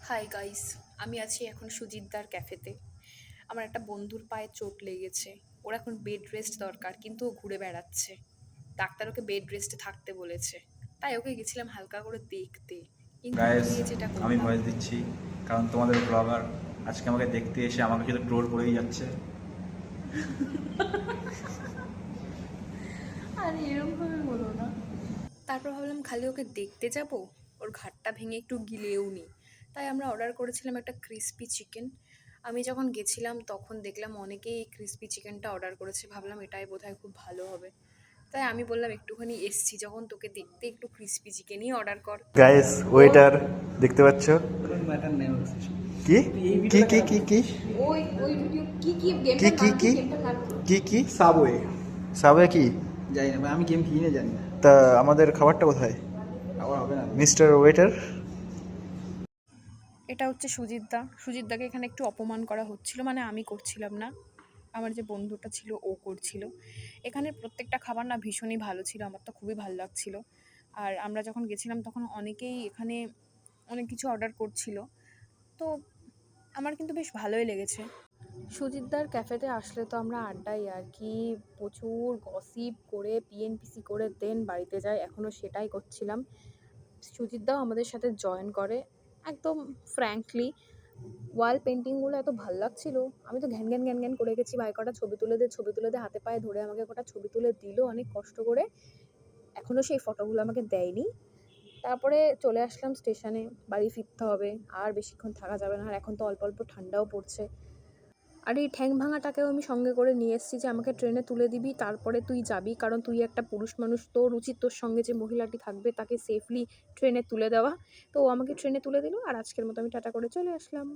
Hi guys, আমি আছি এখন সুজিতদার ক্যাফেতে। আমার একটা বন্ধুর পায়ে চোট লেগেছে। ওর এখন বেড রেস্ট দরকার, কিন্তু ও ঘুরে বেড়াচ্ছে। ডাক্তার ওকে বেড রেস্টে থাকতে বলেছে। তাই ওকে গেছিলাম হালকা করে দেখতে, কিন্তু গাইস, গিয়ে যেটা আমি করলাম। ভয়েস দিচ্ছি কারণ তোমাদের ব্লগার আজকে আমাকে দেখতে এসে আমাকে শুধু ট্রোল করেই যাচ্ছে। আরে এরকমভাবে বলো না। তারপর ভাবলাম খালি ওকে দেখতে যাব, ওর ঘাটটা ভেঙে একটু গিলেও নিই। তাই আমরা অর্ডার করেছিলাম একটা ক্রিসপি চিকেন। আমি যখন গেছিলাম তখন দেখলাম অনেকেই এই ক্রিসপি চিকেনটা অর্ডার করেছে, ভাবলাম এটাই বোধহয় খুব ভালো হবে। তাই আমি বললাম একটুখানি এসছি যখন, তোকে দেখতে একটু ক্রিসপি চিকেনই অর্ডার কর। গাইস, ওয়েটার দেখতে পাচ্ছ? ম্যাটার নেই আমার কাছে। কি তুই এই কি ভিডিওটা কি কেন কি কি ওই ওই ভিডিও কি কি কি গেমটার কি নাম কি, কি গেমটার নাম কি? কি কি সাবওয়ে সাবে কি? জানি না ভাই, আমি গেম কিনে জানি না। তা আমাদের খাবারটা কোথায়, আবার হবে না। Mister waiter? এটা হচ্ছে সুজিতদাকে এখানে একটু অপমান করা হচ্ছিল, মানে আমি করছিলাম না, আমার যে বন্ধুটা ছিল ও করছিল। এখানের প্রত্যেকটা খাবার না ভীষণই ভালো ছিল, আমার তো খুবই ভালো লাগছিল। আর আমরা যখন গেছিলাম তখন অনেকেই এখানে অনেক কিছু অর্ডার করছিল, তো আমার কিন্তু বেশ ভালোই লেগেছে। সুজিতদার ক্যাফেতে আসলে তো আমরা আড্ডাই আর কি, প্রচুর গসিপ করে পিএনপিসি করে দেন বাড়িতে যাই, এখনও সেটাই করছিলাম। সুজিতদাও আমাদের সাথে জয়েন করে একদম ফ্র্যাঙ্কলি। ওয়াল পেন্টিংগুলো এত ভাল লাগছিল, আমি তো ঘ্যান ঘ্যান ঘ্যান ঘ্যান করে গেছি, ভাই কটা ছবি তুলে দে ছবি তুলে দে, হাতে পায়ে ধরে আমাকে কটা ছবি তুলে দিল অনেক কষ্ট করে। এখনও সেই ফটোগুলো আমাকে দেয়নি। তারপরে চলে আসলাম স্টেশনে, বাড়ি ফিরতে হবে, আর বেশিক্ষণ থাকা যাবে না, আর এখন তো অল্প অল্প ঠান্ডাও পড়ছে। আর এই ঠ্যাং ভাঙাটাকেও আমি সঙ্গে করে নিয়ে এসেছি যে আমাকে ট্রেনে তুলে দিবি, তারপরে তুই যাবি, কারণ তুই একটা পুরুষ মানুষ, তোর উচিত তোর সঙ্গে যে মহিলাটি থাকবে তাকে সেফলি ট্রেনে তুলে দেওয়া। তো ও আমাকে ট্রেনে তুলে দিল, আর আজকের মতো আমি টাটা করে চলে আসলাম।